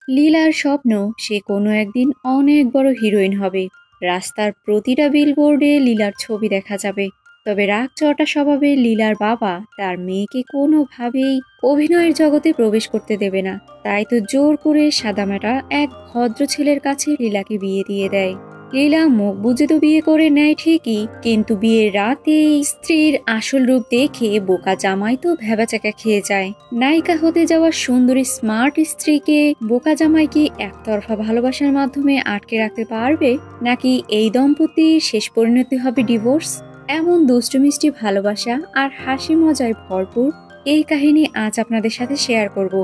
লীলার স্বপ্ন সে কোনো একদিন অনেক বড় হিরোইন হবে। রাস্তার প্রতিটা বিলবোর্ডে লীলার ছবি দেখা যাবে। তবে রাগ চটা স্বভাবের লীলার বাবা তার মেয়েকে কোনোভাবেই অভিনয়ের জগতে প্রবেশ করতে দেবে না। তাই তো জোর করে সাদামাটা এক ভদ্র ছেলের কাছে লীলাকে বিয়ে দিয়ে দেয়। লীলা মুখ বুজে তো বিয়ে করে নেয় ঠিকই, কিন্তু বিয়ের রাতে স্ত্রীর আসল রূপ দেখে বোকা জামাই তো ভ্যাবাচাকা খেয়ে যায়। নায়িকা হতে যাওয়া সুন্দরী স্মার্ট স্ত্রীকে বোকা জামাই কি একতরফা ভালোবাসার মাধ্যমে আটকে রাখতে পারবে, নাকি এই দম্পতির শেষ পরিণতি হবে ডিভোর্স? এমন দুষ্টু মিষ্টি ভালোবাসা আর হাসি মজায় ভরপুর এই কাহিনী আজ আপনাদের সাথে শেয়ার করব।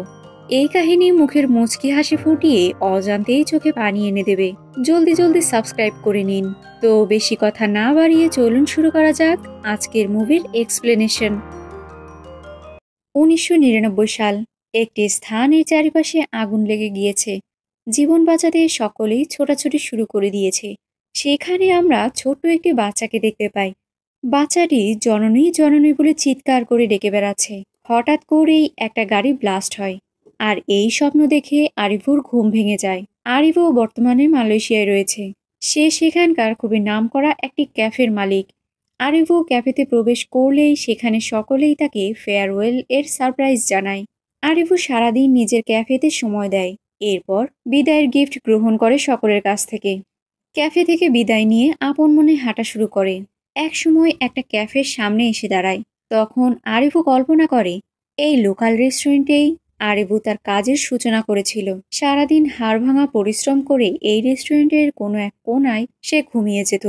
এই কাহিনী মুখের মুচকি হাসি ফুটিয়ে অজান্তেই চোখে পানি এনে দেবে। জলদি জলদি সাবস্ক্রাইব করে নিন। তো বেশি কথা না বাড়িয়ে চলুন শুরু করা যাক আজকের মুভির এক্সপ্লেনেশন। ১৯৯৯ সাল। একটি স্থানের চারিপাশে আগুন লেগে গিয়েছে। জীবন বাঁচাতে সকলেই ছোটাছুটি শুরু করে দিয়েছে। সেখানে আমরা ছোট্ট একটি বাচ্চাকে দেখতে পাই। বাচ্চাটি জননী জননী বলে চিৎকার করে ডেকে বেড়াচ্ছে। হঠাৎ করেই একটা গাড়ি ব্লাস্ট হয়। আর এই স্বপ্ন দেখে আরিফুর ঘুম ভেঙে যায়। আরিফও বর্তমানে মালয়েশিয়ায় রয়েছে। সে সেখানকার খুবই নামকরা একটি ক্যাফের মালিক। আরিফু ক্যাফেতে প্রবেশ করলেই সেখানে সকলেই তাকে ফেয়ারওয়েল এর সারপ্রাইজ জানায়। আরিফু সারাদিন নিজের ক্যাফেতে সময় দেয়। এরপর বিদায়ের গিফট গ্রহণ করে সকলের কাছ থেকে। ক্যাফে থেকে বিদায় নিয়ে আপন মনে হাঁটা শুরু করে। একসময় একটা ক্যাফের সামনে এসে দাঁড়ায়। তখন আরিফু কল্পনা করে এই লোকাল রেস্টুরেন্টেই আরিফু তার কাজের সূচনা করেছিল। সারাদিন হাড়ভাঙা পরিশ্রম করে এই রেস্টুরেন্টের কোনো এক কোনায় সে ঘুমিয়ে যেত।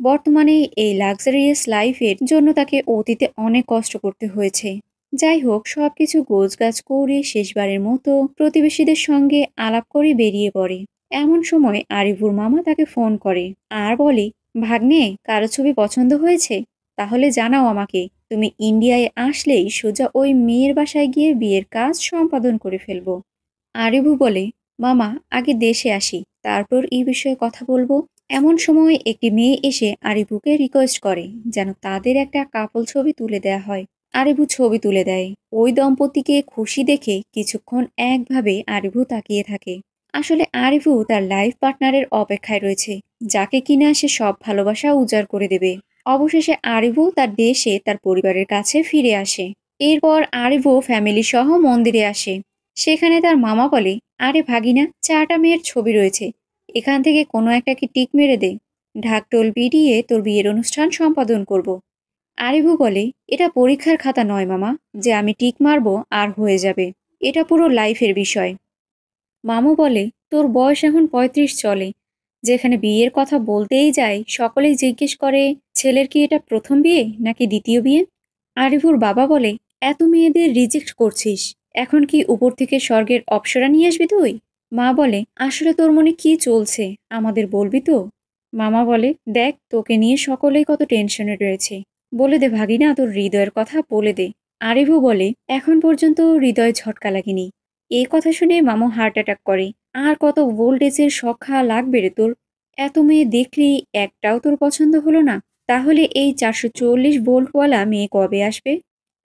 বর্তমানে এই লাক্সারিয়াস লাইফের জন্য তাকে অতীতে অনেক কষ্ট করতে হয়েছে। যাই হোক, সবকিছু গোছগাছ করে শেষবারের মতো প্রতিবেশীদের সঙ্গে আলাপ করে বেরিয়ে পড়ে। এমন সময় আরিফুর মামা তাকে ফোন করে আর বলে, ভাগ্নে, কারো ছবি পছন্দ হয়েছে? তাহলে জানাও আমাকে। তুমি ইন্ডিয়ায় আসলেই সোজা ওই মেয়ের বাসায় গিয়ে বিয়ের কাজ সম্পাদন করে ফেলবো। আরিফু বলে, মামা, আগে দেশে আসি, তারপর এই বিষয়ে কথা বলবো। এমন সময় একটি মেয়ে এসে আরিফুকে রিকোয়েস্ট করে যেন তাদের একটা কাপল ছবি তুলে দেয়া হয়। আরিফু ছবি তুলে দেয়। ওই দম্পতিকে খুশি দেখে কিছুক্ষণ একভাবে আরিফু তাকিয়ে থাকে। আসলে আরিফু তার লাইফ পার্টনারের অপেক্ষায় রয়েছে, যাকে কিনা সে সব ভালোবাসা উজাড় করে দেবে। অবশেষে আরিফু তার দেশে তার পরিবারের কাছে ফিরে আসে। এরপর আরিফু ফ্যামিলি সহ মন্দিরে আসে। সেখানে তার মামা বলে, আরে ভাগিনা, চারটা মেয়ের ছবি রয়েছে, এখান থেকে কোনো একটাকে টিক মেরে দে। ঢাকঢোল পিটিয়ে তোর বিয়ের অনুষ্ঠান সম্পাদন করব। আরিফু বলে, এটা পরীক্ষার খাতা নয় মামা, যে আমি টিক মারবো আর হয়ে যাবে। এটা পুরো লাইফের বিষয়। মামু বলে, তোর বয়স এখন ৩৫ চলে। যেখানে বিয়ের কথা বলতেই যায় সকলেই জিজ্ঞেস করে, ছেলের কি এটা প্রথম বিয়ে নাকি দ্বিতীয় বিয়ে? আরিফুর বাবা বলে, এত মেয়েদের রিজেক্ট করছিস, এখন কি উপর থেকে স্বর্গের অপ্সরা নিয়ে আসবি তুই? মা বলে, আসলে তোর মনে কি চলছে আমাদের বলবি তো? মামা বলে, দেখ, তোকে নিয়ে সকলেই কত টেনশনে রয়েছে, বলে দে ভাগিনা, তোর হৃদয়ের কথা বলে দে। আরিফু বলে, এখন পর্যন্ত হৃদয়ে ঝটকা লাগেনি। এই কথা শুনে মামু হার্ট অ্যাটাক করে। আর কত ভোল্টেজের শখা লাগবে রে তোর? এত মেয়ে দেখলি একটাও তোর পছন্দ হলো না? তাহলে এই ৪৪০ ভোল্টওয়ালা মেয়ে কবে আসবে?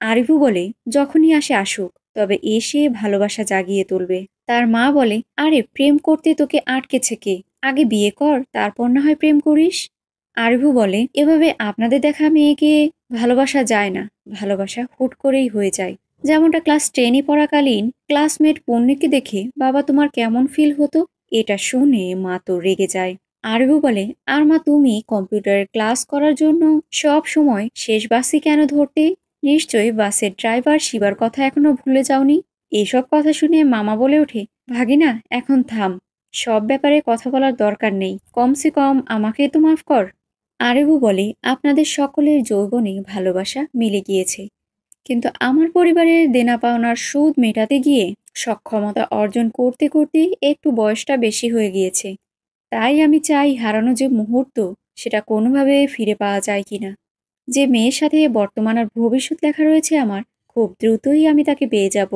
আরিফু বলে, যখনই আসে আসুক, তবে এসে ভালোবাসা জাগিয়ে তুলবে। তার মা বলে, আরে প্রেম করতে তোকে আটকেছে কে? আগে বিয়ে কর, তারপর না হয় প্রেম করিস। আরিফু বলে, এভাবে আপনাদের দেখা মেয়েকে ভালোবাসা যায় না, ভালোবাসা হুট করেই হয়ে যায়। যেমনটা ক্লাস 10-এ পড়াকালীন ক্লাসমেট পূর্ণিকে দেখে বাবা তোমার কেমন ফিল হতো? এটা শুনে মা তো রেগে যায়। আরিফু বলে, আর মা, তুমি কম্পিউটারের ক্লাস করার জন্য সব সময় শেষ বাসই কেন ধরতে? নিশ্চয়ই বাসের ড্রাইভার শিবার কথা এখনো ভুলে যাওনি। এসব কথা শুনে মামা বলে ওঠে, ভাগিনা, এখন থাম, সব ব্যাপারে কথা বলার দরকার নেই, কমসে কম আমাকে তো মাফ কর। আরিফু বলে, আপনাদের সকলের যৌবনে ভালোবাসা মিলে গিয়েছে, কিন্তু আমার পরিবারের দেনা পাওনার সুদ মেটাতে গিয়ে সক্ষমতা অর্জন করতে করতে একটু বয়সটা বেশি হয়ে গিয়েছে। তাই আমি চাই হারানো যে মুহূর্ত, সেটা কোনোভাবে ফিরে পাওয়া যায় কিনা। যে মেয়ের সাথে বর্তমান আর ভবিষ্যৎ লেখা রয়েছে আমার, খুব দ্রুতই আমি তাকে পেয়ে যাব।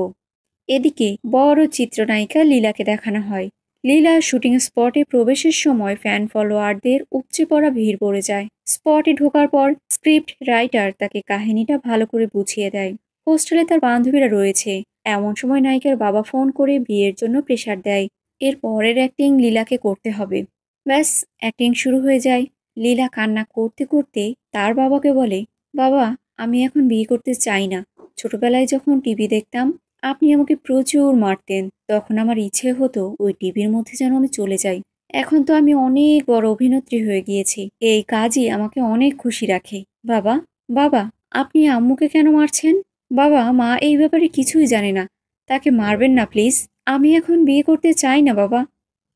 এদিকে বড় চিত্রনায়িকা লীলাকে দেখানো হয়। লীলা শুটিং স্পটে প্রবেশের সময় ফ্যান ফলোয়ারদের উপচে পড়া ভিড় পড়ে যায়। স্পটে ঢোকার পর স্ক্রিপ্ট রাইটার তাকে কাহিনীটা ভালো করে বুঝিয়ে দেয়। হোস্টেলে তার বান্ধবীরা রয়েছে। এমন সময় নায়িকার বাবা ফোন করে বিয়ের জন্য প্রেশার দেয়। এর পরের অ্যাক্টিং লীলাকে করতে হবে। ব্যাস, অ্যাক্টিং শুরু হয়ে যায়। লীলা কান্না করতে করতে তার বাবাকে বলে, বাবা, আমি এখন বিয়ে করতে চাই না। ছোটবেলায় যখন টিভি দেখতাম, আপনি আমাকে প্রচুর মারতেন। তখন আমার ইচ্ছে হতো ওই টিভির মধ্যে যেন আমি চলে যাই। এখন তো আমি অনেক বড় অভিনেত্রী হয়ে গিয়েছি, এই কাজই আমাকে অনেক খুশি রাখে। বাবা, বাবা, আপনি আম্মুকে কেন মারছেন? বাবা, মা এই ব্যাপারে কিছুই জানে না, তাকে মারবেন না প্লিজ। আমি এখন বিয়ে করতে চাই না বাবা,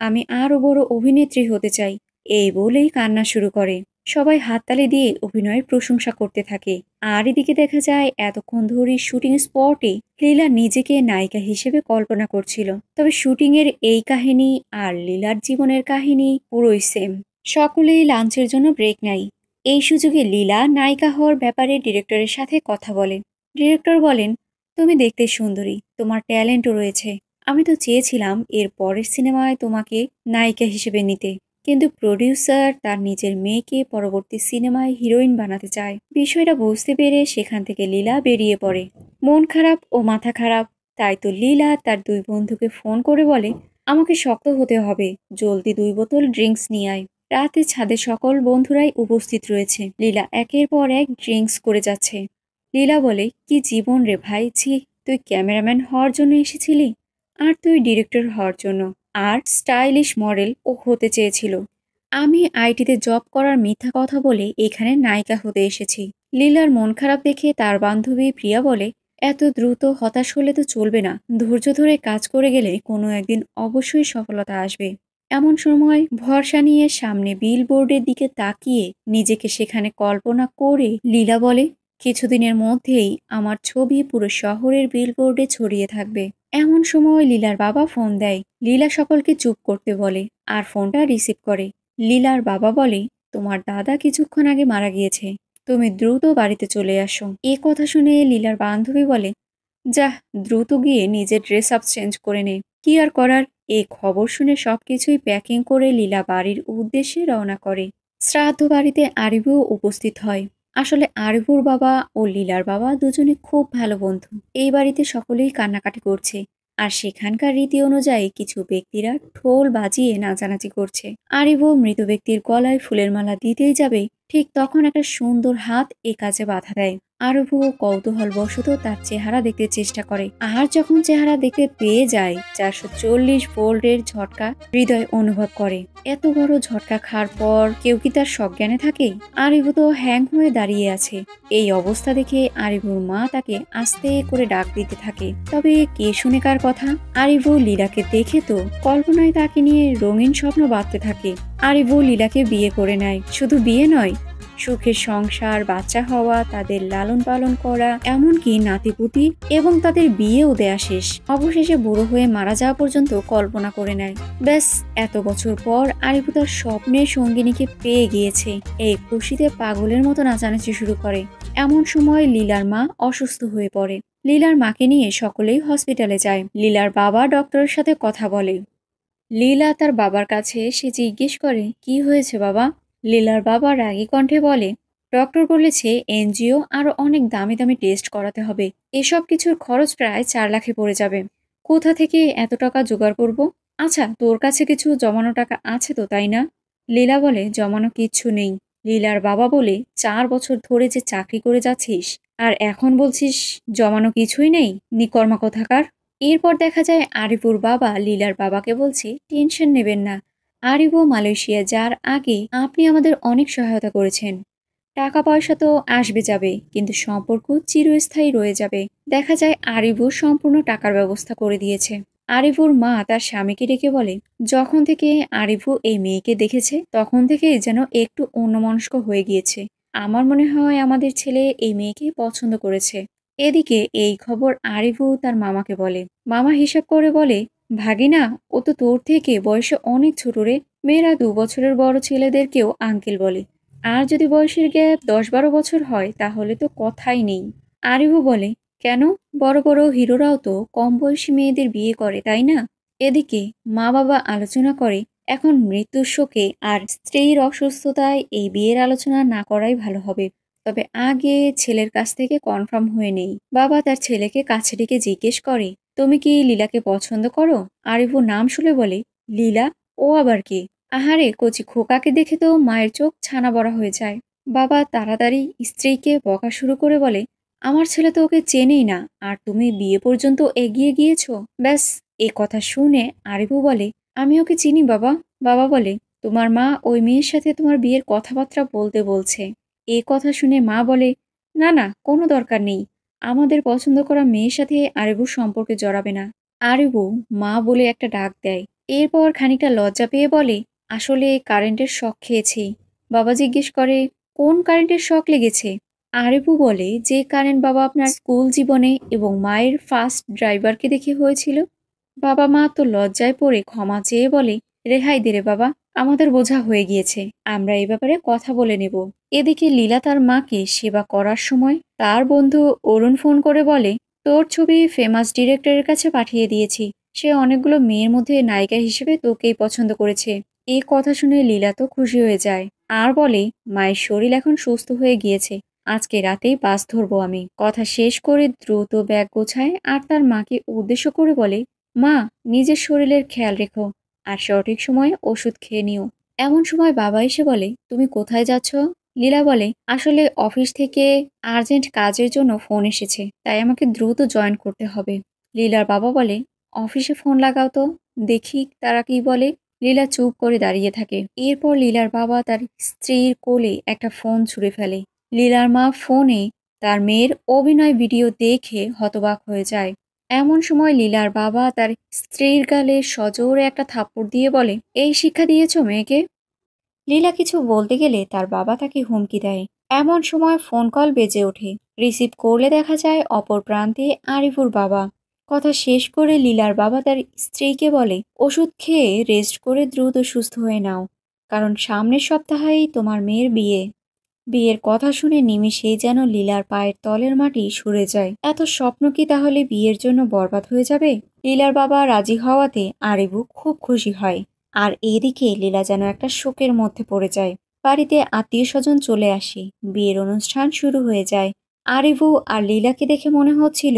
আমি আরো বড় অভিনেত্রী হতে চাই। এই বলেই কান্না শুরু করে। সবাই হাততালি দিয়ে অভিনয়ের প্রশংসা করতে থাকে। আর এদিকে দেখা যায় এতক্ষণ ধরে শুটিং স্পটে লীলা নিজেকে নায়িকা হিসেবে কল্পনা করছিল। তবে শুটিং এর এই কাহিনী আর লীলার জীবনের কাহিনী পুরোই সেম। সকলেই লাঞ্চের জন্য ব্রেক নেয়। এই সুযোগে লীলা নায়িকা হওয়ার ব্যাপারে ডিরেক্টরের সাথে কথা বলে। ডিরেক্টর বলেন, তুমি দেখতে সুন্দরী, তোমার ট্যালেন্টও রয়েছে। আমি তো চেয়েছিলাম এর পরের সিনেমায় তোমাকে নায়িকা হিসেবে নিতে, কিন্তু প্রডিউসার তার নিজের মেয়েকে পরবর্তী সিনেমায় হিরোইন বানাতে চায়। বিষয়টা বুঝতে পেরে সেখান থেকে লীলা বেরিয়ে পড়ে। মন খারাপ ও মাথা খারাপ, তাই তো লীলা তার দুই বন্ধুকে ফোন করে বলে, আমাকে শক্ত হতে হবে, জলদি 2 বোতল ড্রিঙ্কস নিয়ে আয়। রাতে ছাদে সকল বন্ধুরাই উপস্থিত রয়েছে। লীলা একের পর এক ড্রিঙ্কস করে যাচ্ছে। লীলা বলে, কি জীবন রে ভাই, ছি। তুই ক্যামেরাম্যান হওয়ার জন্য এসেছিলি, আর তুই ডিরেক্টর হওয়ার জন্য। আর স্টাইলিশ মডেল ও হতে চেয়েছিল। আমি আইটিতে জব করার মিথ্যা কথা বলে এখানে নায়িকা হতে এসেছি। লীলার মন খারাপ দেখে তার বান্ধবী প্রিয়া বলে, এত দ্রুত হতাশ হলে তো চলবে না। ধৈর্য ধরে কাজ করে গেলে কোনো একদিন অবশ্যই সফলতা আসবে। এমন সময় ভরসা নিয়ে সামনে বিলবোর্ডের দিকে তাকিয়ে নিজেকে সেখানে কল্পনা করে লীলা বলে, কিছুদিনের মধ্যেই আমার ছবি পুরো শহরের বিলবোর্ডে ছড়িয়ে থাকবে। এমন সময় লীলার বাবা ফোন দেয়। লীলা সকলকে চুপ করতে বলে আর ফোনটা রিসিভ করে। লীলার বাবা বলে, তোমার দাদা কিছুক্ষণ আগে মারা গিয়েছে, তুমি দ্রুত বাড়িতে চলে আসো। এ কথা শুনে লীলার বান্ধবী বলে, যাহ, দ্রুত গিয়ে নিজের ড্রেস আপ চেঞ্জ করে নে। কি আর করার। এই খবর শুনে সবকিছুই প্যাকিং করে লীলা বাড়ির উদ্দেশ্যে রওনা করে। শ্রাদ্ধ বাড়িতে আরিবুও উপস্থিত হয়। আসলে আরিবুর বাবা ও লীলার বাবা দুজনে খুব ভালো বন্ধু। এই বাড়িতে সকলেই কান্নাকাটি করছে। আর সেখানকার রীতি অনুযায়ী কিছু ব্যক্তিরা ঢোল বাজিয়ে নাচানাচি করছে। আরিবু মৃত ব্যক্তির গলায় ফুলের মালা দিতেই যাবে, ঠিক তখন একটা সুন্দর হাত এ কাজে বাধা দেয়। আরবু কৌতূহলবশত তার চেহারা দেখতে চেষ্টা করে। আর যখন চেহারা দেখতে পেয়ে যায়, 440 ভোল্টের ঝটকা হৃদয় অনুভব করে। এত বড় ঝটকা খাওয়ার পর কেউ কি তার সজ্ঞানে থাকে? আরিবু তো হ্যাং হয়ে দাঁড়িয়ে আছে। এই অবস্থা দেখে আরিবুর মা তাকে আস্তে করে ডাক দিতে থাকে। তবে কে শুনে কার কথা? আরিবু লীলাকে দেখে তো কল্পনায় তাকে নিয়ে রঙিন স্বপ্ন বাঁধতে থাকে। আরিবু লীলাকে বিয়ে করে নেয়। শুধু বিয়ে নয়, সুখের সংসার, বাচ্চা হওয়া, তাদের লালন পালন করা, এমনকি নাতিপুতি এবং তাদের বিয়েও দেয়া শেষ। অবশেষে বুড়ো হয়ে মারা যাওয়া পর্যন্ত কল্পনা করে নেয়। ব্যাস, এত বছর পর আরিফু তার স্বপ্নের সঙ্গিনীকে পেয়ে গিয়েছে। এই খুশিতে পাগলের মতো নাচানাচি শুরু করে। এমন সময় লীলার মা অসুস্থ হয়ে পড়ে। লীলার মাকে নিয়ে সকলেই হসপিটালে যায়। লীলার বাবা ডক্টরের সাথে কথা বলে। লীলা তার বাবার কাছে এসে জিজ্ঞেস করে, কি হয়েছে বাবা? লীলার বাবা রাগী কণ্ঠে বলে, ডক্টর বলেছে এনজিও আরো অনেক দামি দামি টেস্ট করাতে হবে। এসব কিছুর খরচ প্রায় 4 লাখে পড়ে যাবে। কোথা থেকে এত টাকা জোগাড় করব? আচ্ছা, তোর কাছে কিছু জমানো টাকা আছে তো, তাই না? লীলা বলে, জমানো কিচ্ছু নেই। লীলার বাবা বলে, 4 বছর ধরে যে চাকরি করে যাচ্ছিস, আর এখন বলছিস জমানো কিছুই নেই? নিকর্মা কোথাকার। এরপর দেখা যায় আরিফুর বাবা লীলার বাবাকে বলছে, টেনশন নেবেন না। আরিফু মালয়েশিয়া যার আগে আপনি আমাদের অনেক সহায়তা করেছেন। টাকা পয়সা তো আসবে যাবে, কিন্তু সম্পর্ক চিরস্থায়ী রয়ে যাবে। দেখা যায় আরিফু সম্পূর্ণ টাকার ব্যবস্থা করে দিয়েছে। আরিফুর মা তার স্বামীকে ডেকে বলে, যখন থেকে আরিফু এই মেয়েকে দেখেছে তখন থেকেই যেন একটু অন্যমনস্ক হয়ে গিয়েছে। আমার মনে হয় আমাদের ছেলে এই মেয়েকে পছন্দ করেছে। এদিকে এই খবর আরিফু তার মামাকে বলে। মামা হিসাব করে বলে, ভাগিনা, ও তো তোর থেকে বয়সে অনেক ছোট রে। মেয়েরা 2 বছরের বড় ছেলেদেরকেও আঙ্কেল বলে। আর যদি বয়সের গ্যাপ 10-12 বছর হয় তাহলে তো কথাই নেই। আরিফু বলে, কেন? বড় বড় হিরোরাও তো কম বয়সী মেয়েদের বিয়ে করে, তাই না? এদিকে মা বাবা আলোচনা করে, এখন মৃত্যুর শোকে আর স্ত্রীর অসুস্থতায় এই বিয়ের আলোচনা না করাই ভালো হবে। তবে আগে ছেলের কাছ থেকে কনফার্ম হয়ে নেই। বাবা তার ছেলেকে কাছে ডেকে জিজ্ঞেস করে, তুমি কি লীলাকে পছন্দ করো? আরিফু নাম শুনে বলে, লীলা, ও আবার কে? আহারে, কচি খোকাকে দেখে তো মায়ের চোখ ছানা বড়া হয়ে যায়। বাবা তাড়াতাড়ি স্ত্রীকে বকা শুরু করে বলে, আমার ছেলে তো ওকে চেনেই না, আর তুমি বিয়ে পর্যন্ত এগিয়ে গিয়েছো। ব্যাস, এ কথা শুনে আরিফু বলে, আমি ওকে চিনি বাবা। বাবা বলে, তোমার মা ওই মেয়ের সাথে তোমার বিয়ের কথাবার্তা বলতে বলছে। এ কথা শুনে মা বলে, না না, কোনো দরকার নেই। আমাদের পছন্দ করা মেয়ের সাথে আরিফুর সম্পর্কে জড়াবে না। আরিফু মা বলে একটা ডাক দেয়। এরপর খানিকটা লজ্জা পেয়ে বলে, আসলে কারেন্টের শক খেয়েছি। বাবা জিজ্ঞেস করে, কোন কারেন্টের শক লেগেছে? আরিফু বলে, যে কারেন্ট বাবা আপনার স্কুল জীবনে এবং মায়ের ফার্স্ট ড্রাইভারকে দেখে হয়েছিল। বাবা মা তো লজ্জায় পড়ে ক্ষমা চেয়ে বলে, রেহাই দে রে বাবা, আমাদের বোঝা হয়ে গিয়েছে, আমরা এই ব্যাপারে কথা বলে নেব। এদিকে লীলা তার মাকে সেবা করার সময় তার বন্ধু অরুণ ফোন করে বলে, তোর ছবি ফেমাস ডিরেক্টরের কাছে পাঠিয়ে দিয়েছি। সে অনেকগুলো মেয়ের মধ্যে নায়িকা হিসেবে তোকেই পছন্দ করেছে। এই কথা শুনে লীলা তো খুশি হয়ে যায় আর বলে, মায়ের শরীর এখন সুস্থ হয়ে গিয়েছে, আজকে রাতেই বাস ধরবো আমি। কথা শেষ করে দ্রুত ব্যাগ গোছায় আর তার মাকে উদ্দেশ্য করে বলে, মা, নিজের শরীরের খেয়াল রেখো আর সঠিক সময়ে ওষুধ খেয়ে নিও। এমন সময় বাবা এসে বলে, তুমি কোথায় যাচ্ছ? লীলা বলে, আসলে অফিস থেকে আর্জেন্ট কাজের জন্য ফোন এসেছে, তাই আমাকে দ্রুত জয়েন করতে হবে। লীলার বাবা বলে, অফিসে ফোন লাগাও তো, দেখি তারা কি বলে। লীলা চুপ করে দাঁড়িয়ে থাকে। এরপর লীলার বাবা তার স্ত্রীর কোলে একটা ফোন ছুঁড়ে ফেলে। লীলার মা ফোনে তার মেয়ের অভিনয় ভিডিও দেখে হতবাক হয়ে যায়। এমন সময় লীলার বাবা তার স্ত্রীর গালে সজোরে একটা থাপ্পড় দিয়ে বলে, এই শিক্ষা দিয়েছো মেয়েকে? লীলা কিছু বলতে গেলে তার বাবা তাকে হুমকি দেয়। এমন সময় ফোন কল বেজে ওঠে। রিসিভ করলে দেখা যায় অপর প্রান্তে আরিফুর বাবা। কথা শেষ করে লীলার বাবা তার স্ত্রীকে বলে, ওষুধ খেয়ে রেস্ট করে দ্রুত সুস্থ হয়ে নাও, কারণ সামনের সপ্তাহেই তোমার মেয়ের বিয়ে। বিয়ের কথা শুনে নিমিষেই যেন লীলার পায়ের তলের মাটি সরে যায়। এত স্বপ্ন কি তাহলে বিয়ের জন্য বরবাদ হয়ে যাবে? লীলার বাবা রাজি হওয়াতে আরিফু খুব খুশি হয়। আর এদিকে লীলা যেন একটা শোকের মধ্যে পড়ে যায়। বাড়িতে আত্মীয় স্বজন চলে আসে, বিয়ের অনুষ্ঠান শুরু হয়ে যায়। আরিফু আর লীলাকে দেখে মনে হচ্ছিল,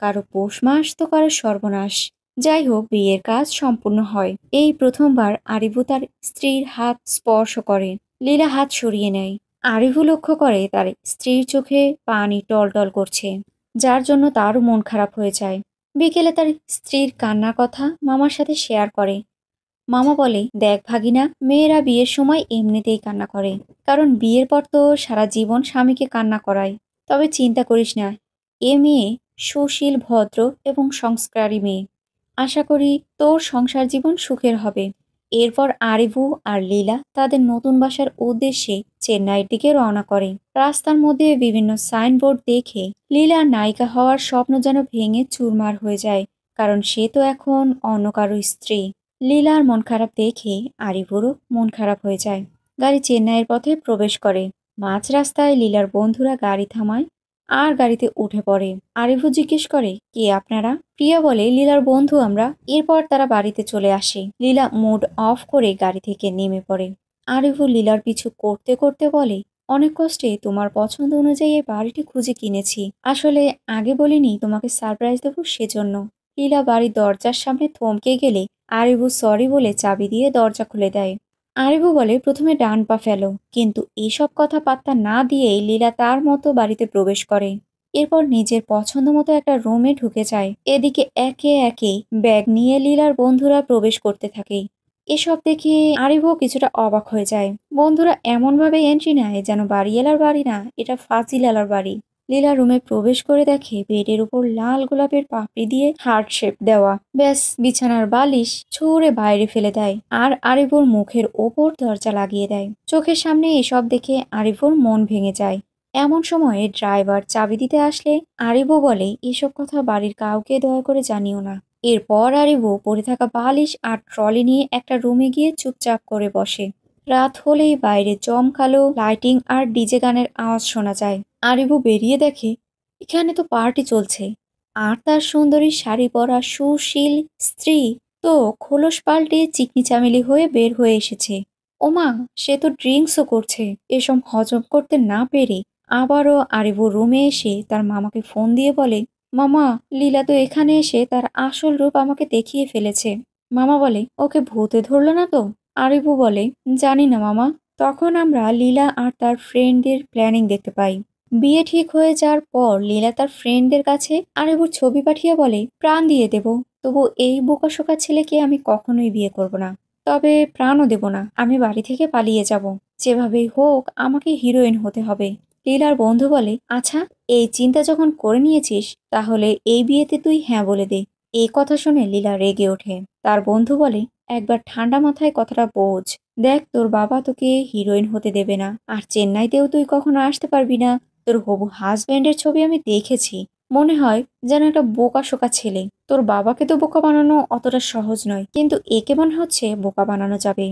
কারো পৌষ মাস তো কারো সর্বনাশ। যাই হোক, বিয়ের কাজ সম্পূর্ণ হয়। এই প্রথমবার আরিফু তার স্ত্রীর হাত স্পর্শ করে। লীলা হাত সরিয়ে নেয়। আরিফু লক্ষ্য করে তার স্ত্রীর চোখে পানি টলটল করছে, যার জন্য তারও মন খারাপ হয়ে যায়। বিকেলে তার স্ত্রীর কান্নার কথা মামার সাথে শেয়ার করে। মামা বলে, দেখ ভাগিনা, মেয়েরা বিয়ের সময় এমনিতেই কান্না করে, কারণ বিয়ের পর তো সারা জীবন স্বামীকে কান্না করায়। তবে চিন্তা করিস না, এ মেয়ে সুশীল, ভদ্র এবং সংস্কারী মেয়ে। আশা করি তোর সংসার জীবন সুখের হবে। এরপর আরিভু আর লীলা তাদের নতুন বাসার উদ্দেশ্যে চেন্নাইয়ের দিকে রওনা করে। রাস্তার মধ্যে বিভিন্ন সাইনবোর্ড দেখে লীলার নায়িকা হওয়ার স্বপ্ন যেন ভেঙে চুরমার হয়ে যায়, কারণ সে তো এখন অন্য কারো স্ত্রী। লীলার মন খারাপ দেখে আরিভুরও মন খারাপ হয়ে যায়। গাড়ি চেন্নাইয়ের পথে প্রবেশ করে। মাঝ রাস্তায় লীলার বন্ধুরা গাড়ি থামায় আর গাড়িতে উঠে পড়ে। আরিফু জিজ্ঞেস করে, কে আপনারা? প্রিয়া বলে, লীলার বন্ধু আমরা। এরপর তারা বাড়িতে চলে আসে। লীলা মুড অফ করে গাড়ি থেকে নেমে পড়ে। আরিফু লীলার পিছু করতে করতে বলে, অনেক কষ্টে তোমার পছন্দ অনুযায়ী এই বাড়িটি খুঁজে কিনেছি। আসলে আগে বলিনি তোমাকে সারপ্রাইজ দেবো, সেজন্য। লীলা বাড়ির দরজার সামনে থমকে গেলে আরিফু সরি বলে চাবি দিয়ে দরজা খুলে দেয়। আরিফু বলে, প্রথমে ডান পা ফেলো, কিন্তু এসব কথা পাত্তা না দিয়েই লীলা তার মতো বাড়িতে প্রবেশ করে। এরপর নিজের পছন্দ মতো একটা রুমে ঢুকে যায়। এদিকে একে একে ব্যাগ নিয়ে লীলার বন্ধুরা প্রবেশ করতে থাকে। এসব দেখে আরিফু কিছুটা অবাক হয়ে যায়। বন্ধুরা এমনভাবে এন্ট্রি নেয় যেন বাড়িওয়ালার বাড়ি না, এটা ফাজিলালার বাড়ি। লীলা রুমে প্রবেশ করে দেখে বেডের উপর লাল গোলাপের পাপড়ি দিয়ে হার্ট শেপ দেওয়া। ব্যাস, বিছানার বালিশ ছুঁড়ে বাইরে ফেলে দেয় আর আরিফুর মুখের ওপর দরজা লাগিয়ে দেয়। চোখের সামনে এসব দেখে আরিফুর মন ভেঙে যায়। এমন সময়ে ড্রাইভার চাবি দিতে আসলে আরিফু বলে, এসব কথা বাড়ির কাউকে দয়া করে জানিও না। এরপর আরিফু পড়ে থাকা বালিশ আর ট্রলি নিয়ে একটা রুমে গিয়ে চুপচাপ করে বসে। রাত হলেই বাইরে জমকালো লাইটিং আর ডিজে গানের আওয়াজ শোনা যায়। আরিফু বেরিয়ে দেখে এখানে তো পার্টি চলছে, আর তার সুন্দরী শাড়ি পরা সুশীল স্ত্রী তো খোলস পাল্টে চিকনি চামেলি হয়ে বের হয়ে এসেছে। ওমা, সে তো ড্রিঙ্কসও করছে। এসব হজম করতে না পেরে আবারও আরিফু রুমে এসে তার মামাকে ফোন দিয়ে বলে, মামা, লীলা তো এখানে এসে তার আসল রূপ আমাকে দেখিয়ে ফেলেছে। মামা বলে, ওকে ভূতে ধরলো না তো? আরিফও বলে, জানি না মামা। তখন আমরা লীলা আর তার ফ্রেন্ডদের প্ল্যানিং দেখতে পাই। বিয়ে ঠিক হয়ে যাওয়ার পর লীলা তার ফ্রেন্ডদের কাছে আরিফুর ছবি পাঠিয়ে বলে, প্রাণ দিয়ে দেব, তবু এই বোকাশোকা ছেলেকে আমি কখনোই বিয়ে করব না। তবে প্রাণও দেব না, আমি বাড়ি থেকে পালিয়ে যাব। যেভাবেই হোক আমাকে হিরোইন হতে হবে। লীলার বন্ধু বলে, আচ্ছা, এই চিন্তা যখন করে নিয়েছিস তাহলে এই বিয়েতে তুই হ্যাঁ বলে দে। এই কথা শুনে লীলা রেগে ওঠে। তার বন্ধু বলে, একবার ঠান্ডা মাথায় কথাটা বোঝ। দেখ, তোর বাবা তোকে হিরোইন হতে দেবে না, আর চেন্নাইতেও তুই কখনো আসতে পারবি না। তোর হবু হাজবেন্ডের ছবি আমি দেখেছি, মনে হয় যেন একটা বোকা শোকা ছেলে। তোর বাবাকে তো বোকা বানানো অতটা সহজ নয়, কিন্তু একে মনে হচ্ছে বোকা বানানো যাবে।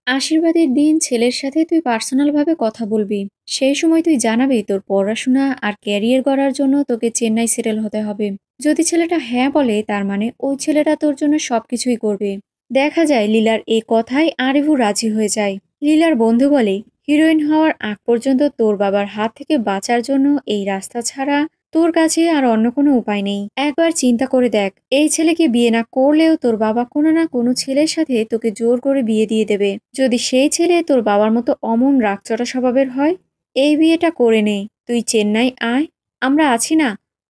আশীর্বাদের দিন ছেলের সাথে তুই পার্সোনাল ভাবে কথা বলবি। সেই সময় তুই জানাবি তোর পড়াশোনা আর ক্যারিয়ার গড়ার জন্য তোকে চেন্নাই সেটেল হতে হবে। যদি ছেলেটা হ্যাঁ বলে তার মানে ওই ছেলেটা তোর জন্য সবকিছুই করবে। দেখা যায় লীলার এই কথায় আরিভু রাজি হয়ে যায়। লীলার বন্ধু বলে, হিরোইন হওয়ার আগ পর্যন্ত তোর বাবার হাত থেকে বাঁচার জন্য এই রাস্তা ছাড়া তোর কাছে আর অন্য কোনো উপায় নেই। একবার চিন্তা করে দেখ, এই ছেলেকে বিয়ে না করলেও তোর বাবা কোনো না কোনো ছেলের সাথে তোকে জোর করে বিয়ে দিয়ে দেবে। যদি সেই ছেলে তোর বাবার মতো অমন রাগচটা স্বভাবের হয়, এই বিয়েটা করে নে। তুই চেন্নাই আয়, আমরা আছি না।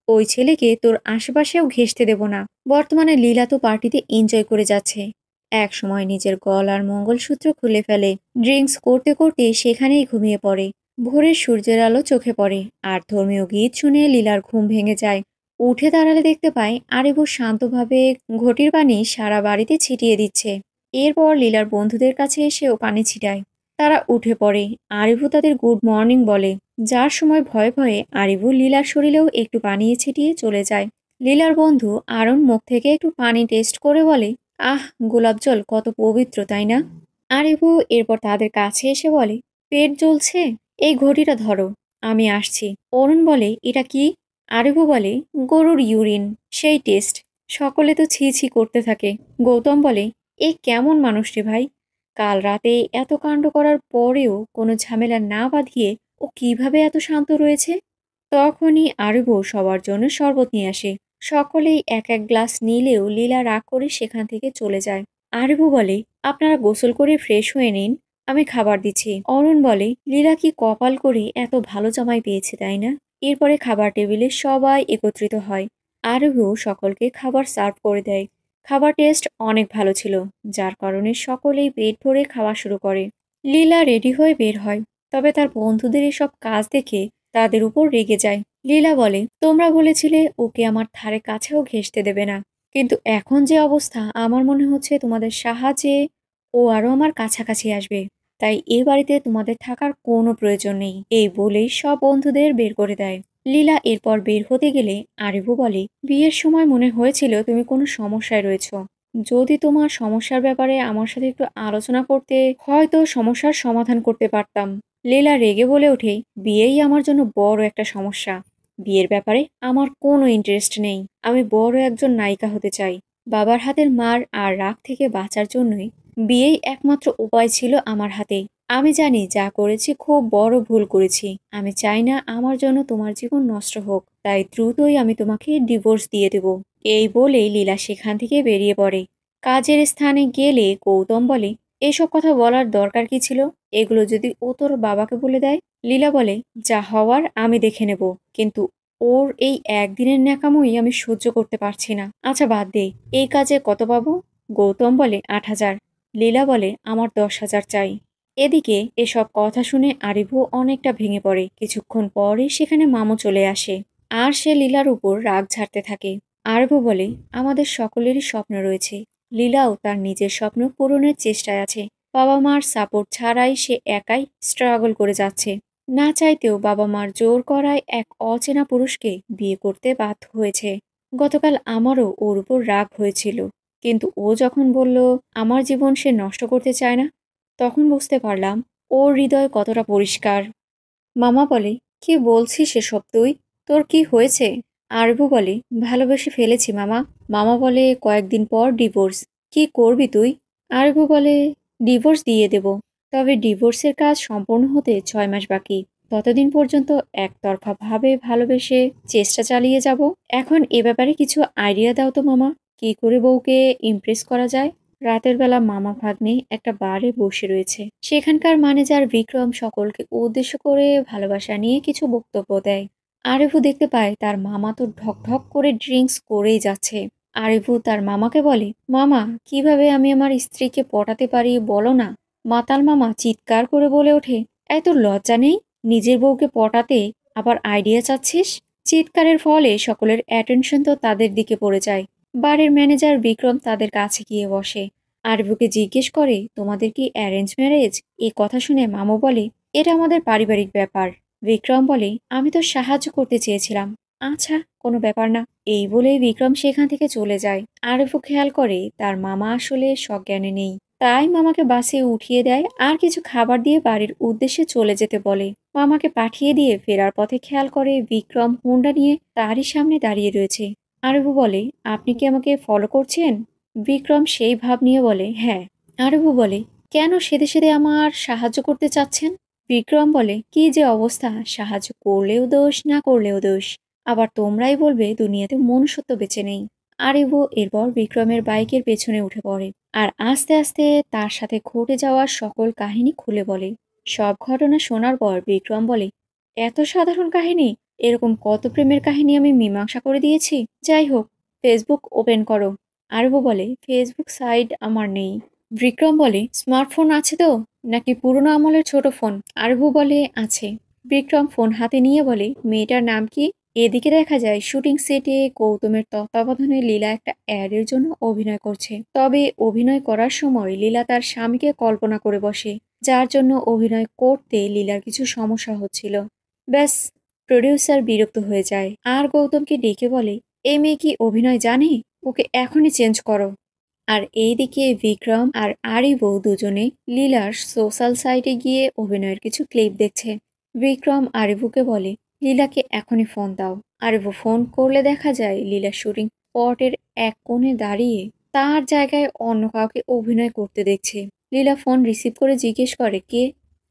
ওই ছেলেকে তোর আশেপাশেও ঘেঁষতে দেব না। বর্তমানে লীলা তো পার্টিতে এনজয় করে যাচ্ছে। এক সময় নিজের গলার মঙ্গলসূত্র খুলে ফেলে। ড্রিঙ্কস করতে করতে সেখানেই ঘুমিয়ে পড়ে। ভোরের সূর্যের আলো চোখে পড়ে আর ধর্মীয় গীত শুনে লীলার ঘুম ভেঙে যায়। উঠে দাঁড়ালে দেখতে পায় আরিবু শান্তভাবে ঘটির পানি সারা বাড়িতে ছিটিয়ে দিচ্ছে। এরপর লীলার বন্ধুদের কাছে এসেও পানি ছিটায়। তারা উঠে পড়ে। আরিভু তাদের গুড মর্নিং বলে। যার সময় ভয়ে ভয়ে আরিভু লীলার শরীরেও একটু পানি ছিটিয়ে চলে যায়। লীলার বন্ধু আরন মুখ থেকে একটু পানি টেস্ট করে বলে, আহ, গোলাপ জল কত পবিত্র, তাই না? আরিভু এরপর তাদের কাছে এসে বলে, পেট জ্বলছে, এই ঘটিটা ধরো, আমি আসছি। অরুণ বলে, এটা কি? আরিভু বলে, গরুর ইউরিন, সেই টেস্ট। সকলে তো ছি ছি করতে থাকে। গৌতম বলে, এ কেমন মানুষ রে ভাই, কাল রাতে এত কাণ্ড করার পরেও কোনো ঝামেলা না বাঁধিয়ে ও কিভাবে এত শান্ত রয়েছে? তখনই আরবু সবার জন্য শরবত নিয়ে আসে। সকলেই এক এক গ্লাস নিলেও লীলা রাগ করে সেখান থেকে চলে যায়। আরবু বলে, আপনারা গোসল করে ফ্রেশ হয়ে নিন, আমি খাবার দিচ্ছি। অরুণ বলে, লীলা কি কপাল করে এত ভালো জামাই পেয়েছে, তাই না? এরপরে খাবার টেবিলে সবাই একত্রিত হয়। আরবু সকলকে খাবার সার্ভ করে দেয়। খাবার টেস্ট অনেক ভালো ছিল, যার কারণে সকলেই পেট ভরে খাওয়া শুরু করে। লীলা রেডি হয়ে বের হয়, তবে তার বন্ধুদের এসব কাজ দেখে তাদের উপর রেগে যায়। লীলা বলে, তোমরা বলেছিলে ওকে আমার ধারে কাছেও ঘেঁষতে দেবে না, কিন্তু এখন যে অবস্থা আমার মনে হচ্ছে তোমাদের সাহায্যে ও আরো আমার কাছাকাছি আসবে। তাই এ বাড়িতে তোমাদের থাকার কোনো প্রয়োজন নেই। এই বলেই সব বন্ধুদের বের করে দেয়। লীলা এরপর বের হতে গেলে আরিভু বলে, বিয়ের সময় মনে হয়েছিল তুমি কোনো সমস্যায় রয়েছো। যদি তোমার সমস্যার ব্যাপারে আমার সাথে একটু আলোচনা করতে, হয়তো সমস্যার সমাধান করতে পারতাম। লীলা রেগে বলে ওঠে, বিয়েই আমার জন্য বড় একটা সমস্যা। বিয়ের ব্যাপারে আমার কোনো ইন্টারেস্ট নেই। আমি বড় একজন নায়িকা হতে চাই। বাবার হাতের মার আর রাগ থেকে বাঁচার জন্যই বিয়েই একমাত্র উপায় ছিল আমার হাতে। আমি জানি যা করেছি খুব বড় ভুল করেছি। আমি চাই না আমার জন্য তোমার জীবন নষ্ট হোক। তাই দ্রুতই আমি তোমাকে ডিভোর্স দিয়ে দেব। এই বলেই লীলা সেখান থেকে বেরিয়ে পড়ে। কাজের স্থানে গেলে গৌতম বলে, এসব কথা বলার দরকার কি ছিল? এগুলো যদি ও তোর বাবাকে বলে দেয়? লীলা বলে, যা হওয়ার আমি দেখে নেব, কিন্তু ওর এই একদিনের ন্যাকামোই আমি সহ্য করতে পারছি না। আচ্ছা বাদ দে, এই কাজে কত পাবো? গৌতম বলে, ৮,০০০। লীলা বলে, আমার ১০,০০০ চাই। এদিকে এসব কথা শুনে আরিভু অনেকটা ভেঙে পড়ে। কিছুক্ষণ পরে সেখানে মামু চলে আসে আর সে লীলার উপর রাগ ঝাড়তে থাকে। আরিভু বলে, আমাদের সকলেরই স্বপ্ন রয়েছে। লীলাও তার নিজের স্বপ্ন পূরণের চেষ্টায় আছে। বাবা মার সাপোর্ট ছাড়াই সে একাই স্ট্রাগল করে যাচ্ছে। না চাইতেও বাবা মার জোর করায় এক অচেনা পুরুষকে বিয়ে করতে বাধ্য হয়েছে। গতকাল আমারও ওর উপর রাগ হয়েছিল, কিন্তু ও যখন বলল আমার জীবন সে নষ্ট করতে চায় না, তখন বুঝতে পারলাম ওর হৃদয় কতটা পরিষ্কার। মামা বলে, কি বলছিস এসব তুই? তোর কি হয়েছে? আরবু বলে, ভালোবেসে ফেলেছি মামা। মামা বলে, কয়েকদিন পর ডিভোর্স। কি করবি তুই? আরবু বলে, ডিভোর্স দিয়ে দেব, তবে ডিভোর্সের কাজ সম্পূর্ণ হতে ৬ মাস বাকি। ততদিন পর্যন্ত একতরফা ভাবে ভালোবেসে চেষ্টা চালিয়ে যাব। এখন এ ব্যাপারে কিছু আইডিয়া দাও তো মামা, কি করে বউকে ইমপ্রেস করা যায়? রাতের বেলা মামা ভাগ্নে একটা বারে বসে রয়েছে। সেখানকার ম্যানেজার বিক্রম সকলকে উদ্দেশ্য করে ভালোবাসা নিয়ে কিছু বক্তব্য দেয়। আরিফু দেখতে পায় তার মামা তো ঢক ঢক করে ড্রিঙ্কস করেই যাচ্ছে। আরিফু তার মামাকে বলে, মামা, কিভাবে আমি আমার স্ত্রীকে পটাতে পারি বলো না। মাতাল মামা চিৎকার করে বলে ওঠে, এত লজ্জা নেই নিজের বউকে পটাতে, আবার আইডিয়া চাচ্ছিস? চিৎকারের ফলে সকলের অ্যাটেনশন তো তাদের দিকে পড়ে যায়। বারের ম্যানেজার বিক্রম তাদের কাছে গিয়ে বসে। আরবুকে জিজ্ঞেস করে, তোমাদের কি অ্যারেঞ্জ ম্যারেজ? এই কথা শুনে মামু বলে, এটা আমাদের পারিবারিক ব্যাপার। বিক্রম বলে, আমি তো সাহায্য করতে চেয়েছিলাম। আচ্ছা, কোনো ব্যাপার না। এই বলেই বিক্রম সেখান থেকে চলে যায়। আরবু খেয়াল করে তার মামা আসলে সজ্ঞানে নেই। তাই মামাকে বাসে উঠিয়ে দেয় আর কিছু খাবার দিয়ে বাড়ির উদ্দেশ্যে চলে যেতে বলে। মামাকে পাঠিয়ে দিয়ে ফেরার পথে খেয়াল করে বিক্রম হুন্ডা নিয়ে তারই সামনে দাঁড়িয়ে রয়েছে। আরবু বলে, আপনি কি আমাকে ফলো করছেন? বিক্রম সেই ভাব নিয়ে বলে, হ্যাঁ। আরবু বলে, কেন সেধে সেধে আমার সাহায্য করতে চাচ্ছেন? বিক্রম বলে, কি যে অবস্থা, সাহায্য করলেও দোষ, না করলেও দোষ। আবার তোমরাই বলবে দুনিয়াতে মনুষ্যত্ব বেঁচে নেই। আরিবু এরপর বিক্রমের বাইকের পেছনে উঠে পড়ে আর আস্তে আস্তে তার সাথে ঘটে যাওয়া সকল কাহিনী খুলে বলে। সব ঘটনা শোনার পর বিক্রম বলে, এত সাধারণ কাহিনী? এরকম কত প্রেমের কাহিনী আমি মীমাংসা করে দিয়েছি। যাই হোক, ফেসবুক ওপেন করো। আরবু বলে, ফেসবুক সাইট আমার নেই। বিক্রম বলে, স্মার্টফোন আছে তো, নাকি পুরনো আমলের ছোট ফোন? আরবু বলে, আছে। বিক্রম ফোন হাতে নিয়ে বলে, মেয়েটার নাম কি? এদিকে দেখা যায় শুটিং সেটে গৌতমের তত্ত্বাবধানে লীলা একটা অ্যাডের জন্য অভিনয় করছে। তবে অভিনয় করার সময় লীলা তার স্বামীকে কল্পনা করে বসে, যার জন্য অভিনয় করতে লীলার কিছু সমস্যা হচ্ছিল। ব্যাস, প্রডিউসার বিরক্ত হয়ে যায় আর গৌতমকে ডেকে বলে, এই মেয়ে কি অভিনয় জানে? ওকে এখনই চেঞ্জ করো। আর এইদিকে বিক্রম আর আরিবু দুজনে লীলার সোশ্যাল সাইটে গিয়ে অভিনয়ের কিছু ক্লিপ দেখছে। বিক্রম আরিবুকে বলে, লীলাকে এখনই ফোন দাও। আরিবু ফোন করলে দেখা যায় লীলা শুটিং স্পটের এক কোণে দাঁড়িয়ে তার জায়গায় অন্য কাউকে অভিনয় করতে দেখছে। লীলা ফোন রিসিভ করে জিজ্ঞেস করে, কে?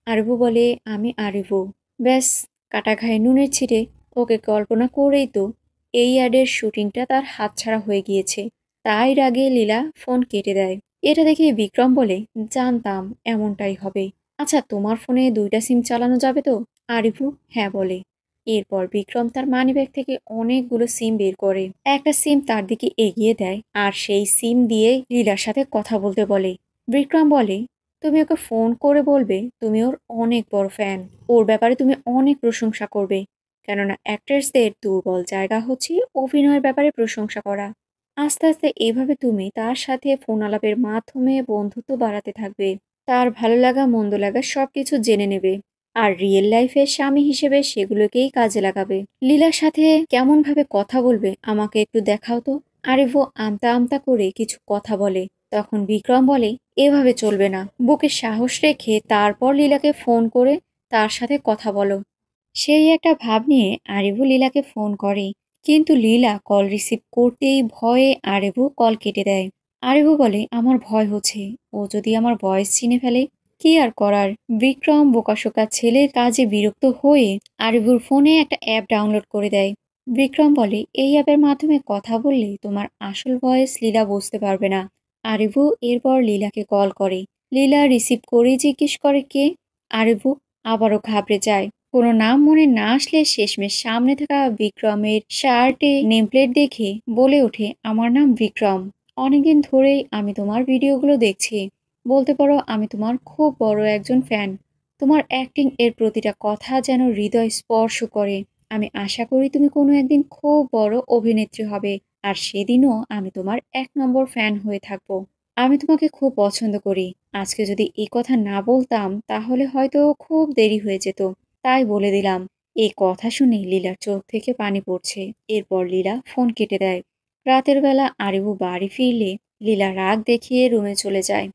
আরিবু বলে, আমি আরিবু। ব্যাস, কাটা ঘায়ে নুনের ছিটে। ওকে কল্পনা করেই তো এই অ্যাডের শুটিংটা তার হাতছাড়া হয়ে গিয়েছে। তাই রাগে লীলা ফোন কেটে দেয়। এটা দেখে বিক্রম বলে, জানতাম এমনটাই হবে। আচ্ছা, তোমার ফোনে দুইটা সিম চালানো যাবে তো? আরিফু হ্যাঁ বলে। এরপর বিক্রম তার মানিব্যাগ থেকে অনেকগুলো সিম বের করে একটা সিম তার দিকে এগিয়ে দেয় আর সেই সিম দিয়ে লীলার সাথে কথা বলতে বলে। বিক্রম বলে, তুমি ওকে ফোন করে বলবে তুমি ওর অনেক বড় ফ্যান। ওর ব্যাপারে তুমি অনেক প্রশংসা করবে, কেননা অ্যাক্টরসদের দুর্বল জায়গা হচ্ছে অভিনয়ের ব্যাপারে প্রশংসা করা। আস্তে আস্তে এভাবে তুমি তার সাথে ফোন আলাপের মাধ্যমে বন্ধুত্ব বাড়াতে থাকবে। তার ভালো লাগা মন্দ লাগা সবকিছু জেনে নেবে। আর রিয়েল লাইফের স্বামী হিসেবে সেগুলোকেই কাজে লাগাবে। লীলার সাথে কেমন ভাবে কথা বলবে আমাকে একটু দেখাও তো। আরিফু আমতা আমতা করে কিছু কথা বলে। তখন বিক্রম বলে, এভাবে চলবে না। বুকে সাহস রেখে তারপর লীলাকে ফোন করে তার সাথে কথা বলো। সেই একটা ভাব নিয়ে আরিভু লীলাকে ফোন করে, কিন্তু লীলা কল রিসিভ করতেই ভয়ে আরিভু কল কেটে দেয়। আরিভু বলে, আমার ভয় হচ্ছে, ও যদি আমার ভয়েস চিনে ফেলে। কি আর করার। বিক্রম বোকাশোকা ছেলের কাজে বিরক্ত হয়ে আরিভুর ফোনে একটা অ্যাপ ডাউনলোড করে দেয়। বিক্রম বলে, এই অ্যাপের মাধ্যমে কথা বললে তোমার আসল ভয়েস লীলা বুঝতে পারবে না। আরিভু এরপর লীলাকে কল করে। লীলা রিসিভ করে জিজ্ঞেস করে, কে? আরিভু আবারও ঘাবড়ে যায়। কোনো নাম মনে না আসলে শেষমেশ সামনে থাকা বিক্রমের শার্টে নেমপ্লেট দেখে বলে ওঠে, আমার নাম বিক্রম। অনেকদিন ধরেই আমি তোমার ভিডিওগুলো দেখছি। বলতে পারো আমি তোমার খুব বড় একজন ফ্যান। তোমার অ্যাক্টিং এর প্রতিটা কথা যেন হৃদয় স্পর্শ করে। আমি আশা করি তুমি কোনো একদিন খুব বড় অভিনেত্রী হবে, আর সেদিনও আমি তোমার ১ নম্বর ফ্যান হয়ে থাকবো। আমি তোমাকে খুব পছন্দ করি। আজকে যদি এই কথা না বলতাম তাহলে হয়তো খুব দেরি হয়ে যেত। তাই বলে দিলাম। এই কথা শুনে লীলার চোখ থেকে পানি পড়ছে। এরপর লীলা ফোন কেটে দেয়। রাতের বেলা আরিবু বাড়ি ফিরলে লীলা রাগ দেখিয়ে রুমে চলে যায়।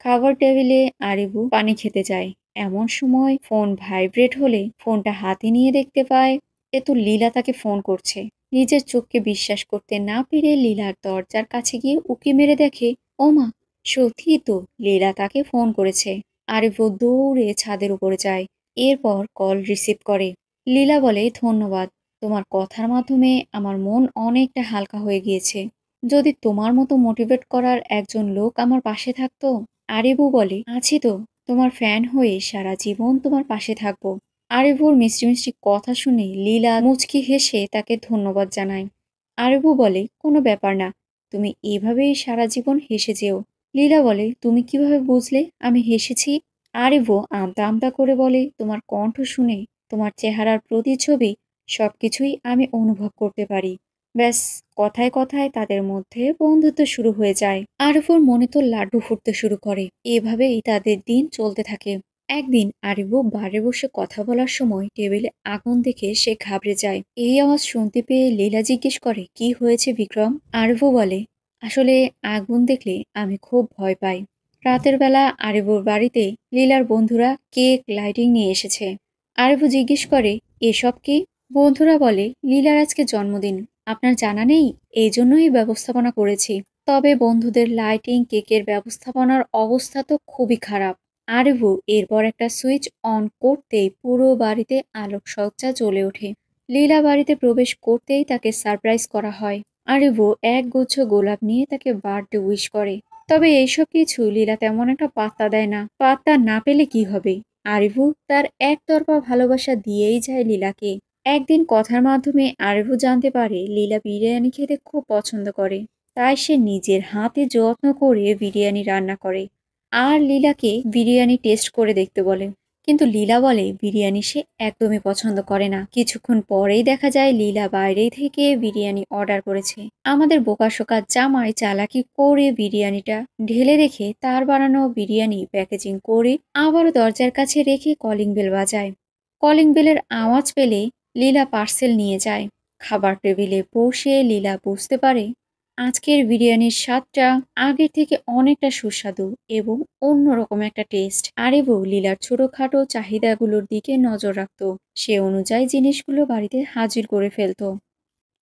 খাবার টেবিলে আরিবু পানি খেতে যায়। এমন সময় ফোন ভাইব্রেট হলে ফোনটা হাতে নিয়ে দেখতে পায় এ তো লীলা তাকে ফোন করছে। নিজের চোখকে বিশ্বাস করতে না পেরে লীলার দরজার কাছে গিয়ে উকি মেরে দেখে, ওমা, সত্যিই তো লীলা তাকে ফোন করেছে। আরিফু দৌড়ে ছাদের উপরে যায়। এরপর কল রিসিভ করে। লীলা বলে, ধন্যবাদ। তোমার কথার মাধ্যমে আমার মন অনেকটা হালকা হয়ে গিয়েছে। যদি তোমার মতো মোটিভেট করার একজন লোক আমার পাশে থাকতো। আরিবু বলে, আছি তো, তোমার ফ্যান হয়ে সারা জীবন তোমার পাশে থাকবো। আরিবুর মিষ্টি মিষ্টি কথা শুনে লীলা মুচকি হেসে তাকে ধন্যবাদ জানায়। আরিবু বলে, কোনো ব্যাপার না, তুমি এভাবেই সারা জীবন হেসে যেও। লীলা বলে, তুমি কিভাবে বুঝলে আমি হেসেছি? আরিবু আমতা আমতা করে বলে, তোমার কণ্ঠ শুনে, তোমার চেহারার প্রতিছবি, সবকিছুই আমি অনুভব করতে পারি। ব্যাস, কথায় কথায় তাদের মধ্যে বন্ধুত্ব শুরু হয়ে যায়। আরিফুর মনে তো লাড্ডু ফুটতে শুরু করে। এভাবেই তাদের দিন চলতে থাকে। একদিন আরিফু বারে বসে কথা বলার সময় টেবিলে আগুন দেখে সে ঘাবড়ে যায়। এই আওয়াজ শুনতে পেয়ে লীলা জিজ্ঞেস করে, কি হয়েছে বিক্রম? আরিফু বলে, আসলে আগুন দেখলে আমি খুব ভয় পাই। রাতের বেলা আরিফুর বাড়িতে লীলার বন্ধুরা কেক লাইটিং নিয়ে এসেছে। আরিফু জিজ্ঞেস করে, এসব কি? বন্ধুরা বলে, লীলার আজকে জন্মদিন, আপনার জানা নেই? এই জন্যই ব্যবস্থাপনা করেছি। তবে বন্ধুদের লাইটিং কেকের ব্যবস্থাপনার অবস্থা তো খুবই খারাপ। আরিভু এরপর একটা সুইচ অন করতেই পুরো বাড়িতে আলোকসজ্জা জ্বলে ওঠে। লীলা বাড়িতে প্রবেশ করতেই তাকে সারপ্রাইজ করা হয়। আরিভু এক গুচ্ছ গোলাপ নিয়ে তাকে বার্থডে উইশ করে। তবে এইসব কিছু লীলা তেমন একটা পাত্তা দেয় না। পাত্তা না পেলে কি হবে? আরিভু তার একতরফা ভালোবাসা দিয়েই যায় লীলাকে। একদিন কথার মাধ্যমে আরিভু জানতে পারে লীলা বিরিয়ানি খেতে খুব পছন্দ করে। তাই সে নিজের হাতে যত্ন করে বিরিয়ানি রান্না করে আর লীলাকে বিরিয়ানি টেস্ট করে দেখতে বলে। কিন্তু লীলা বলে বিরিয়ানি সে একদমই পছন্দ করে না। কিছুক্ষণ পরেই দেখা যায় লীলা বাইরে থেকে বিরিয়ানি অর্ডার করেছে। আমাদের বোকাশোকা জামাই চালাকি করে বিরিয়ানিটা ঢেলে রেখে তার বানানো বিরিয়ানি প্যাকেজিং করে আবারও দরজার কাছে রেখে কলিং বেল বাজায়। কলিং বেলের আওয়াজ পেলে লীলা পার্সেল নিয়ে যায়। খাবার টেবিলে বসে লীলা বুঝতে পারে আজকের বিরিয়ানির স্বাদটা আগের থেকে অনেকটা সুস্বাদু এবং অন্যরকম একটা টেস্ট। আরিবু লীলার ছোটখাটো চাহিদাগুলোর দিকে নজর রাখত। সে অনুযায়ী জিনিসগুলো বাড়িতে হাজির করে ফেলত।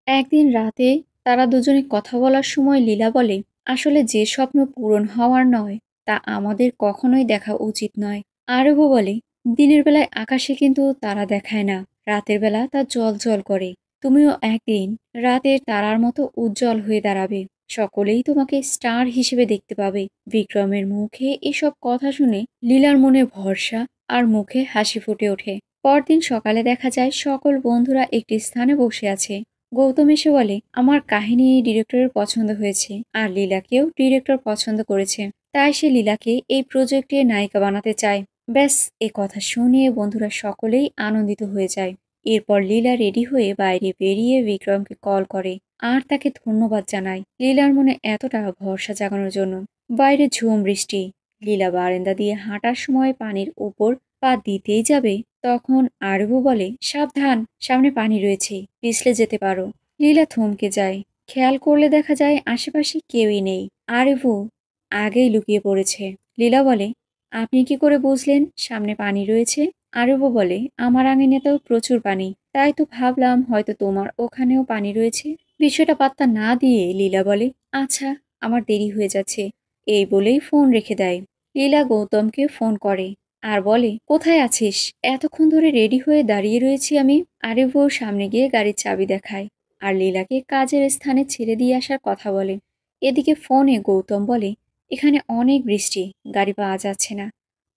একদিন রাতে তারা দুজনে কথা বলার সময় লীলা বলে, আসলে যে স্বপ্ন পূরণ হওয়ার নয় তা আমাদের কখনোই দেখা উচিত নয়। আরবও বলে, দিনের বেলায় আকাশে কিন্তু তারা দেখায় না, রাতের বেলা তা জল জল করে। তুমিও একদিন রাতের তারার মতো উজ্জ্বল হয়ে দাঁড়াবে। সকলেই তোমাকে স্টার হিসেবে দেখতে পাবে। বিক্রমের মুখে এসব কথা শুনে লীলার মনে ভরসা আর মুখে হাসি ফুটে ওঠে। পরদিন সকালে দেখা যায় সকল বন্ধুরা একটি স্থানে বসে আছে। গৌতম এসে বলে, আমার কাহিনী ডিরেক্টরের পছন্দ হয়েছে আর লীলাকেও ডিরেক্টর পছন্দ করেছে। তাই সে লীলাকে এই প্রজেক্টে নায়িকা বানাতে চায়। ব্যাস, এ কথা শুনে বন্ধুরা সকলেই আনন্দিত হয়ে যায়। এরপর লীলা রেডি হয়ে বাইরে বেরিয়ে বিক্রমকে কল করে আর তাকে ধন্যবাদ জানায় লীলার মনে এতটা ভরসা জাগানোর জন্য। বাইরে ঝুম বৃষ্টি। লীলা বারান্দা দিয়ে হাঁটার সময় পানির উপর পা দিতেই যাবে, তখন আরবু বলে, সাবধান, সামনে পানি রয়েছে, পিছলে যেতে পারো। লীলা থমকে যায়। খেয়াল করলে দেখা যায় আশেপাশে কেউই নেই। আরবু আগেই লুকিয়ে পড়েছে। লীলা বলে, আপনি কি করে বুঝলেন সামনে পানি রয়েছে? আরবু বলে, আমার আঙিনাতেও প্রচুর পানি, তাই তো ভাবলাম হয়তো তোমার ওখানেও পানি রয়েছে। বিষয়টা পাত্তা না দিয়ে লীলা বলে, আচ্ছা, আমার দেরি হয়ে যাচ্ছে। এই বলেই ফোন রেখে দেয়। লীলা গৌতমকে ফোন করে আর বলে, কোথায় আছিস? এতক্ষণ ধরে রেডি হয়ে দাঁড়িয়ে রয়েছি আমি। আরিফুর সামনে গিয়ে গাড়ির চাবি দেখায় আর লীলাকে কাজের স্থানে ছেড়ে দিয়ে আসার কথা বলে। এদিকে ফোনে গৌতম বলে, এখানে অনেক বৃষ্টি, গাড়ি পাওয়া যাচ্ছে না।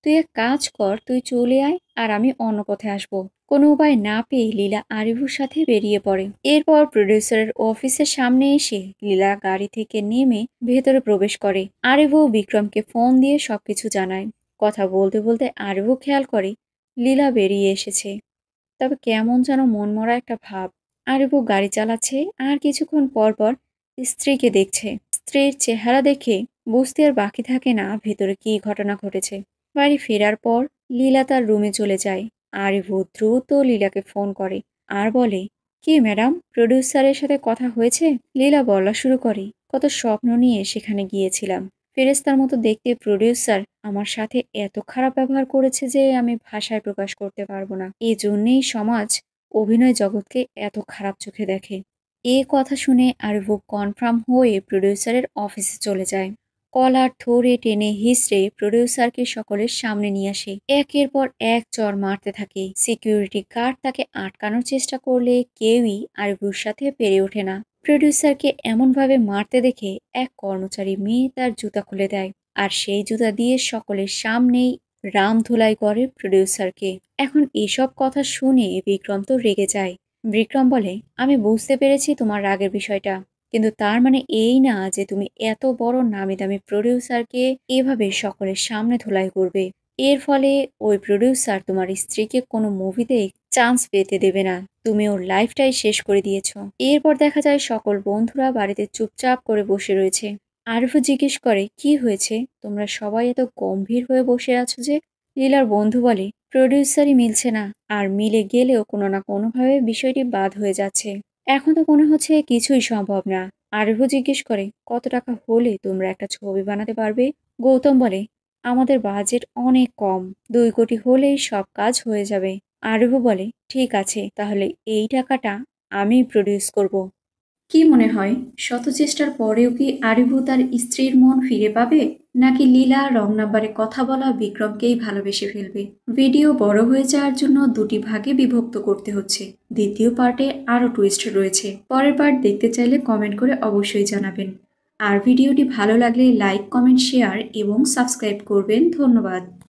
তুই এক কাজ কর, তুই চলে আয় আর আমি অন্য পথে আসবো। কোনো উপায় না পেয়ে লীলা আরিফুর সাথে বেরিয়ে পড়ে। এরপর প্রডিউসারের অফিসের সামনে এসে লীলা গাড়ি থেকে নেমে ভেতরে প্রবেশ করে। আরিফু বিক্রমকে ফোন দিয়ে সবকিছু জানায়। কথা বলতে বলতে আরিফু খেয়াল করে লীলা বেরিয়ে এসেছে। তবে কেমন যেন মনমরা একটা ভাব। আরিফু গাড়ি চালাচ্ছে আর কিছুক্ষণ পর পর স্ত্রীকে দেখছে। স্ত্রীর চেহারা দেখে বুঝতে আর বাকি থাকে না ভেতরে কি ঘটনা ঘটেছে। বাড়ি ফেরার পর লীলা তার রুমে চলে যায়। আরিফু দ্রুত লীলাকে ফোন করে আর বলে, কি ম্যাডাম, প্রডিউসারের সাথে কথা হয়েছে? লীলা বলা শুরু করে, কত স্বপ্ন নিয়ে সেখানে গিয়েছিলাম। ফেরেস্তার মতো দেখতে প্রডিউসার আমার সাথে এত খারাপ ব্যবহার করেছে যে আমি ভাষায় প্রকাশ করতে পারবো না। এই জন্যেই সমাজ অভিনয় জগৎকে এত খারাপ চোখে দেখে। এ কথা শুনে আরিফু কনফার্ম হয়ে প্রডিউসারের অফিসে চলে যায়। কলার ধরে টেনে হিঁচড়ে প্রডিউসারকে সকলের সামনে নিয়ে আসে। একের পর এক চর মারতে থাকে। সিকিউরিটি গার্ড তাকে আটকানোর চেষ্টা করলে কেউই আরিফুর সাথে পেরে ওঠে না। প্রডিউসারকে এমনভাবে মারতে দেখে এক কর্মচারী মেয়ে তার জুতা খুলে দেয়, আর সেই জুতা দিয়ে সকলের সামনেই রাম ধুলাই করে প্রডিউসারকে। এখন এসব কথা শুনে বিক্রম তো রেগে যায়। বিক্রম বলে, আমি বুঝতে পেরেছি তোমার রাগের বিষয়টা, কিন্তু তার মানে এই না যে তুমি এত বড় নামি দামি প্রডিউসারকে এভাবে সকলের সামনে ধুলাই করবে। এর ফলে ওই প্রডিউসার তোমার স্ত্রীকে কোনো মুভিতে চান্স পেতে দেবে না। তুমি ওর লাইফটাই শেষ করে দিয়েছো। এরপর দেখা যায় সকল বন্ধুরা বাড়িতে চুপচাপ করে বসে রয়েছে। আরিফও জিজ্ঞেস করে, কি হয়েছে, তোমরা সবাই এত গম্ভীর হয়ে বসে আছো যে? লীলার বন্ধু বলে, প্রডিউসারই মিলছে না, আর মিলে গেলেও কোনো না কোনোভাবে বিষয়টি বাদ হয়ে যাচ্ছে। এখন তো মনে হচ্ছে কিছুই সম্ভব না। আরিফও জিজ্ঞেস করে, কত টাকা হলে তোমরা একটা ছবি বানাতে পারবে? গৌতম বলে, আমাদের বাজেট অনেক কম, 2 কোটি হলেই সব কাজ হয়ে যাবে। আরিফও বলে, ঠিক আছে, তাহলে এই টাকাটা আমি প্রডিউস করব। কি মনে হয়, শত চেষ্টার পরেও কি আরিভু তার স্ত্রীর মন ফিরে পাবে, নাকি লীলা রং নাম্বারে কথা বলা বিক্রমকেই ভালোবেসে ফেলবে? ভিডিও বড় হয়ে যাওয়ার জন্য 2টি ভাগে বিভক্ত করতে হচ্ছে। দ্বিতীয় পার্টে আরও টুইস্ট রয়েছে। পরের পার্ট দেখতে চাইলে কমেন্ট করে অবশ্যই জানাবেন। আর ভিডিওটি ভালো লাগলে লাইক, কমেন্ট, শেয়ার এবং সাবস্ক্রাইব করবেন। ধন্যবাদ।